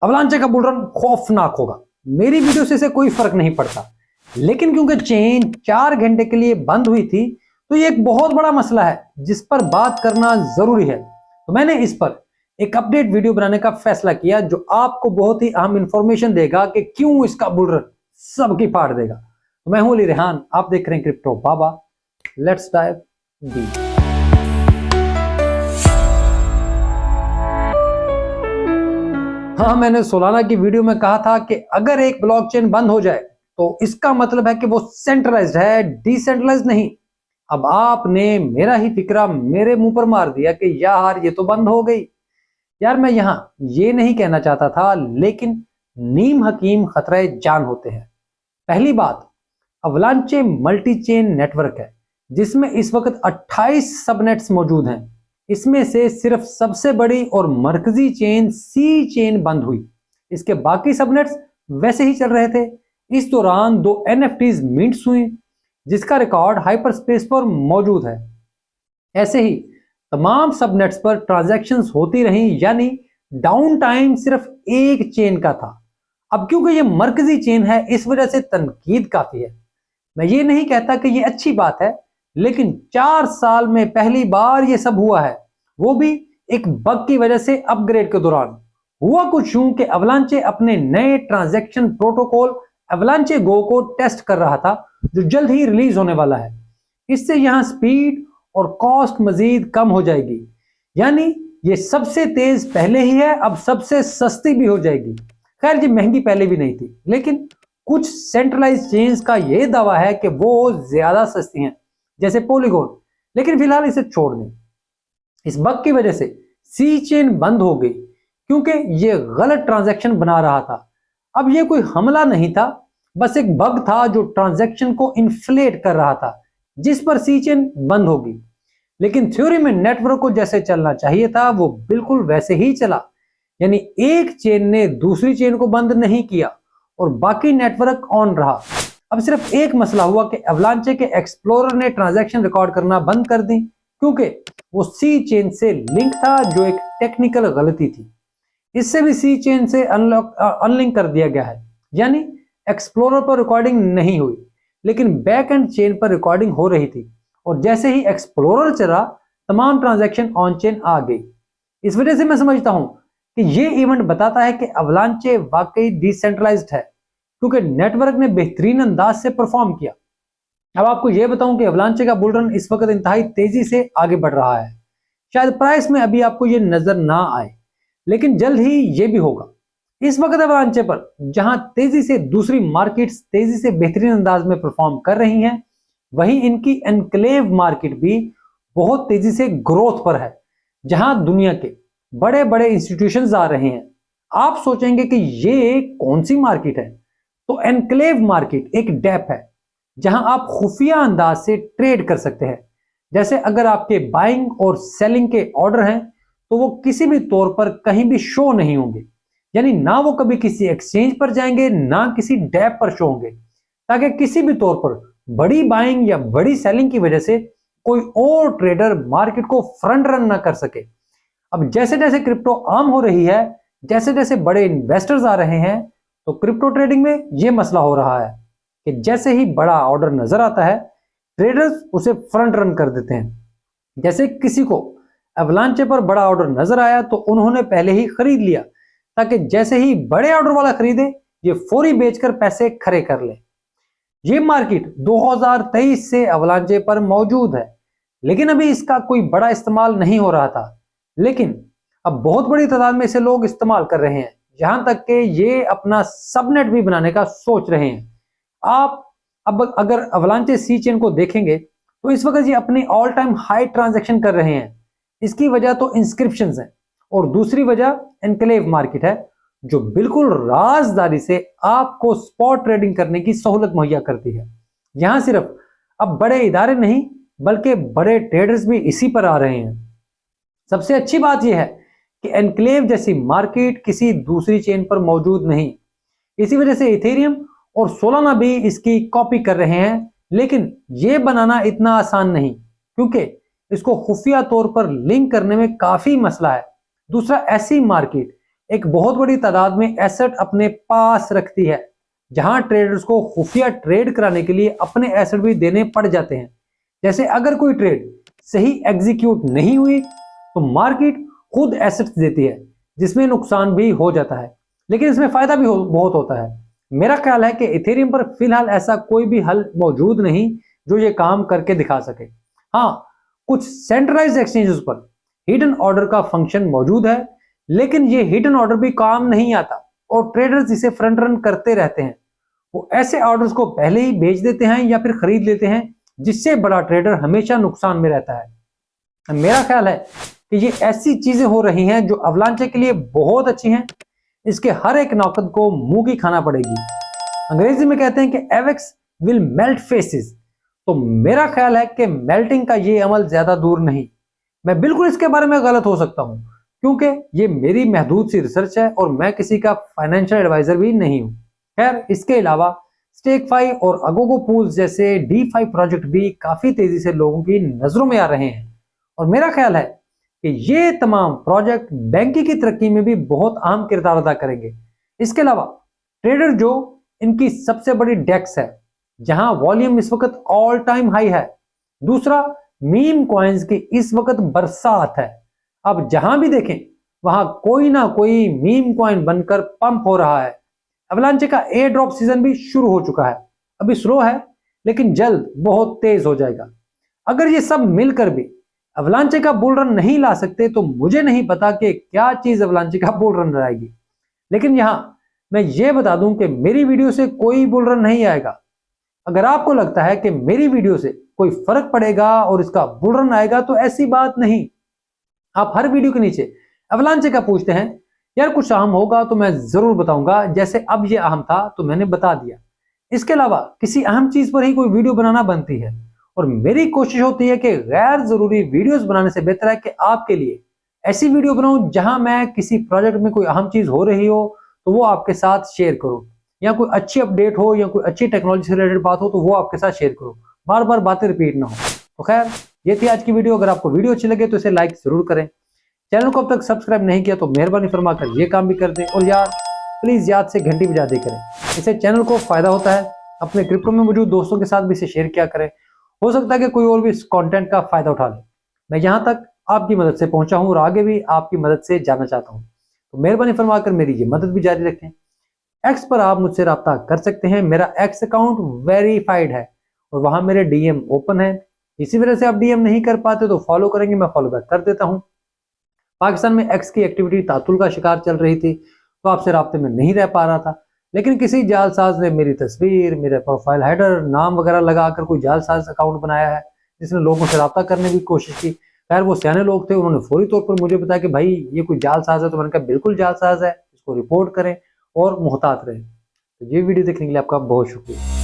अवलांचे का bull run खौफनाक होगा। मेरी वीडियो से इसे कोई फर्क नहीं पड़ता, लेकिन क्योंकि चेन 4 घंटे के लिए बंद हुई थी तो ये एक बहुत बड़ा मसला है जिस पर बात करना जरूरी है। तो मैंने इस पर एक अपडेट वीडियो बनाने का फैसला किया जो आपको बहुत ही अहम इंफॉर्मेशन देगा कि क्यों इसका बुल रन सबकी फाड़ देगा। तो मैं हूं अली रेहान, आप देख रहे हैं crypto Baba. Let's dive deep. हाँ, मैंने सोलाना की वीडियो में कहा था कि अगर एक ब्लॉकचेन बंद हो जाए तो इसका मतलब है कि वो सेंट्रलाइज्ड है, डिसेंट्रलाइज्ड नहीं। अब आपने मेरा ही फिक्रा मेरे मुंह पर मार दिया कि यार ये तो बंद हो गई। यार मैं यहां ये नहीं कहना चाहता था, लेकिन नीम हकीम खतरे जान होते हैं। पहली बात, अवलांचे मल्टी चेन नेटवर्क है जिसमें इस वक्त 28 सबनेट्स मौजूद हैं। इसमें से सिर्फ सबसे बड़ी और मरकजी चेन सी चेन बंद हुई, इसके बाकी सबनेट्स वैसे ही चल रहे थे। इस दौरान 2 NFTs मिंट्स हुई जिसका रिकॉर्ड हाइपर स्पेस पर मौजूद है। ऐसे ही तमाम सबनेट्स पर ट्रांजैक्शंस होती रहीं, यानी डाउन टाइम सिर्फ एक चेन का था। अब क्योंकि ये मरकजी चेन है इस वजह से तनकीद काफी है। मैं ये नहीं कहता कि ये अच्छी बात है, लेकिन 4 साल में पहली बार ये सब हुआ है, वो भी एक बग की वजह से। अपग्रेड के दौरान हुआ कुछ यूं कि अवलांचे अपने नए ट्रांजैक्शन प्रोटोकॉल अवलांचे गो को टेस्ट कर रहा था जो जल्द ही रिलीज होने वाला है। इससे यहां स्पीड और कॉस्ट मजीद कम हो जाएगी, यानी ये सबसे तेज पहले ही है, अब सबसे सस्ती भी हो जाएगी। खैर ये महंगी पहले भी नहीं थी, लेकिन कुछ सेंट्रलाइज चेन्स का यह दावा है कि वो ज्यादा सस्ती हैं, जैसे पॉलीगॉन, लेकिन फिलहाल इसे छोड़ दें। इस बग की वजह से सी चेन बंद हो गई क्योंकि ये गलत ट्रांजैक्शन बना रहा था। अब ये कोई हमला नहीं था, बस एक बग था जो ट्रांजैक्शन को इन्फ्लेट कर रहा था, जिस पर सी चेन बंद होगी। लेकिन थ्योरी में नेटवर्क को जैसे चलना चाहिए था वो बिल्कुल वैसे ही चला, यानी एक चेन ने दूसरी चेन को बंद नहीं किया और बाकी नेटवर्क ऑन रहा। अब सिर्फ एक मसला हुआ कि अवलांचे के एक्सप्लोरर ने ट्रांजैक्शन रिकॉर्ड करना बंद कर दी क्योंकि वो सी चेन से लिंक था, जो एक टेक्निकल गलती थी। इससे भी सी चेन से अनलिंक कर दिया गया है, यानी एक्सप्लोरर पर रिकॉर्डिंग नहीं हुई, लेकिन बैक एंड चेन पर रिकॉर्डिंग हो रही थी। और जैसे ही एक्सप्लोरर चला तमाम ट्रांजैक्शन ऑन चेन आ गई। इस वजह से मैं समझता हूं कि ये इवेंट बताता है कि अवलांचे वाकई डिसेंट्रलाइज्ड है, क्योंकि नेटवर्क ने बेहतरीन अंदाज से परफॉर्म किया। अब आपको यह बताऊं कि अवलांचे का बुल रन इस वक्त इंतहाई तेजी से आगे बढ़ रहा है। शायद प्राइस में अभी आपको यह नजर ना आए, लेकिन जल्द ही यह भी होगा। इस वक्त अवलांचे पर जहां तेजी से दूसरी मार्केट्स तेजी से बेहतरीन अंदाज में परफॉर्म कर रही हैं, वहीं इनकी एनक्लेव मार्केट भी बहुत तेजी से ग्रोथ पर है, जहां दुनिया के बड़े बड़े इंस्टीट्यूशंस आ रहे हैं। आप सोचेंगे कि ये कौन सी मार्केट है, तो एनक्लेव मार्केट एक डैप है जहां आप खुफिया अंदाज से ट्रेड कर सकते हैं। जैसे अगर आपके बाइंग और सेलिंग के ऑर्डर हैं तो वो किसी भी तौर पर कहीं भी शो नहीं होंगे, यानी ना वो कभी किसी एक्सचेंज पर जाएंगे ना किसी डैप पर शो होंगे, ताकि किसी भी तौर पर बड़ी बाइंग या बड़ी सेलिंग की वजह से कोई और ट्रेडर मार्केट को फ्रंट रन ना कर सके। अब जैसे जैसे क्रिप्टो आम हो रही है, जैसे जैसे बड़े इन्वेस्टर्स आ रहे हैं, तो क्रिप्टो ट्रेडिंग में यह मसला हो रहा है कि जैसे ही बड़ा ऑर्डर नजर आता है ट्रेडर्स उसे फ्रंट रन कर देते हैं। जैसे किसी को अवलांचे पर बड़ा ऑर्डर नजर आया तो उन्होंने पहले ही खरीद लिया, ताकि जैसे ही बड़े ऑर्डर वाला खरीदे ये फौरी बेचकर पैसे खड़े कर ले। ये मार्केट 2023 से अवलांचे पर मौजूद है, लेकिन अभी इसका कोई बड़ा इस्तेमाल नहीं हो रहा था। लेकिन अब बहुत बड़ी तादाद में इसे लोग इस्तेमाल कर रहे हैं, यहां तक कि ये अपना सबनेट भी बनाने का सोच रहे हैं। आप अब अगर अवलांचे सी चेन को देखेंगे तो इस वक्त ये अपनी ऑल टाइम हाई ट्रांजैक्शन कर रहे हैं। इसकी वजह तो इंस्क्रिप्शंस है और दूसरी वजह एनक्लेव मार्केट है, जो बिल्कुल राजदारी से आपको स्पॉट ट्रेडिंग करने की सहूलत मुहैया करती है। यहां सिर्फ अब बड़े इदारे नहीं बल्कि बड़े ट्रेडर्स भी इसी पर आ रहे हैं। सबसे अच्छी बात यह है कि एनक्लेव जैसी मार्केट किसी दूसरी चेन पर मौजूद नहीं। इसी वजह से इथेरियम और सोलाना भी इसकी कॉपी कर रहे हैं, लेकिन यह बनाना इतना आसान नहीं, क्योंकि इसको खुफिया तौर पर लिंक करने में काफी मसला है। दूसरा, ऐसी मार्केट एक बहुत बड़ी तादाद में एसेट अपने पास रखती है, जहां ट्रेडर्स को खुफिया ट्रेड कराने के लिए अपने एसेट भी देने पड़ जाते हैं। जैसे अगर कोई ट्रेड सही एग्जीक्यूट नहीं हुई तो मार्केट खुद एसेट्स देती है, जिसमें नुकसान भी हो जाता है, लेकिन इसमें फायदा भी बहुत होता है। मेरा ख्याल है कि इथेरियम पर फिलहाल ऐसा कोई भी हल मौजूद नहीं जो ये काम करके दिखा सके। हाँ, कुछ सेंट्रलाइज्ड एक्सचेंजेस पर हिडन ऑर्डर का फंक्शन मौजूद है, लेकिन ये हिडन ऑर्डर भी काम नहीं आता और ट्रेडर्स इसे फ्रंट रन करते रहते हैं। वो ऐसे ऑर्डर्स को पहले ही बेच देते हैं या फिर खरीद लेते हैं, जिससे बड़ा ट्रेडर हमेशा नुकसान में रहता है। मेरा ख्याल है कि ये ऐसी चीजें हो रही हैं जो अवलांचे के लिए बहुत अच्छी हैं। इसके हर एक नौकत को मुंह की खाना पड़ेगी। अंग्रेजी में कहते हैं कि एवेक्स विल मेल्ट फेसेस, तो मेरा ख्याल है कि मेल्टिंग का ये अमल ज्यादा दूर नहीं। मैं बिल्कुल इसके बारे में गलत हो सकता हूं, क्योंकि ये मेरी महदूद सी रिसर्च है और मैं किसी का फाइनेंशियल एडवाइजर भी नहीं हूं। खैर, इसके अलावा स्टेकफाई और अगोगो पूल्स जैसे DeFi प्रोजेक्ट भी काफी तेजी से लोगों की नजरों में आ रहे हैं और मेरा ख्याल है कि ये तमाम प्रोजेक्ट बैंकिंग की तरक्की में भी बहुत अहम किरदार अदा करेंगे। इसके अलावा ट्रेडर जो इनकी सबसे बड़ी डेक्स है, जहां वॉल्यूम इस वक्त ऑल टाइम हाई है। दूसरा, मीम कॉइन्स की इस वक्त बरसात है। अब जहां भी देखें वहां कोई ना कोई मीम कॉइन बनकर पंप हो रहा है। अवलांचे का एयर ड्रॉप सीजन भी शुरू हो चुका है। अभी स्लो है, लेकिन जल्द बहुत तेज हो जाएगा। अगर ये सब मिलकर भी अवलांचे का बुल रन नहीं ला सकते तो मुझे नहीं पता कि क्या चीज अवलांचे का बुल रन लाएगी। लेकिन यहां मैं ये बता दूं कि मेरी वीडियो से कोई बुल रन नहीं आएगा। अगर आपको लगता है कि मेरी वीडियो से कोई फर्क पड़ेगा और इसका बुल रन आएगा, तो ऐसी बात नहीं। आप हर वीडियो के नीचे अवलांचे का पूछते हैं, यार कुछ अहम होगा तो मैं जरूर बताऊंगा, जैसे अब ये अहम था तो मैंने बता दिया। इसके अलावा किसी अहम चीज पर ही कोई वीडियो बनाना बनती है और मेरी कोशिश होती है कि गैर जरूरी वीडियोस बनाने से बेहतर है कि आपके लिए ऐसी वीडियो बनाऊं जहां मैं किसी प्रोजेक्ट में कोई अहम चीज हो रही हो तो वो आपके साथ शेयर करूं, या कोई अच्छी अपडेट हो या कोई अच्छी टेक्नोलॉजी से रिलेटेड बात हो तो वो आपके साथ शेयर करूं, बार बार बातें रिपीट ना हो। तो खैर, ये थी आज की वीडियो। अगर आपको वीडियो अच्छी लगे तो इसे लाइक जरूर करें। चैनल को अब तक सब्सक्राइब नहीं किया तो मेहरबानी फरमाकर ये काम भी कर दें, और यार प्लीज याद से घंटी बजा दे करें, इससे चैनल को फायदा होता है। अपने क्रिप्टो में मौजूद दोस्तों के साथ भी इसे शेयर किया करें, हो सकता है कि कोई और भी इस कंटेंट का फायदा उठा ले। मैं यहाँ तक आपकी मदद से पहुंचा हूं और आगे भी आपकी मदद से जाना चाहता हूं, तो मेहरबानी फरमाकर मेरी ये मदद भी जारी रखें। एक्स पर आप मुझसे रब्ता कर सकते हैं। मेरा एक्स अकाउंट वेरीफाइड है और वहां मेरे DM ओपन है। इसी वजह से आप DM नहीं कर पाते तो फॉलो करेंगे, मैं फॉलो बैक कर देता हूं। पाकिस्तान में एक्स की एक्टिविटी तातुल का शिकार चल रही थी, तो आपसे राब्ते में नहीं रह पा रहा था, लेकिन किसी जालसाज ने मेरी तस्वीर, मेरे प्रोफाइल हेडर, नाम वगैरह लगाकर कोई जालसाज अकाउंट बनाया है, जिसने लोगों से रब्ता करने की कोशिश की। खैर, वो सियाने लोग थे, उन्होंने फौरी तौर पर मुझे बताया कि भाई ये कोई जालसाज है। तो मैंने कहा बिल्कुल जालसाज है, इसको रिपोर्ट करें और मुहतात रहें। तो ये वीडियो देखने के लिए आपका बहुत शुक्रिया।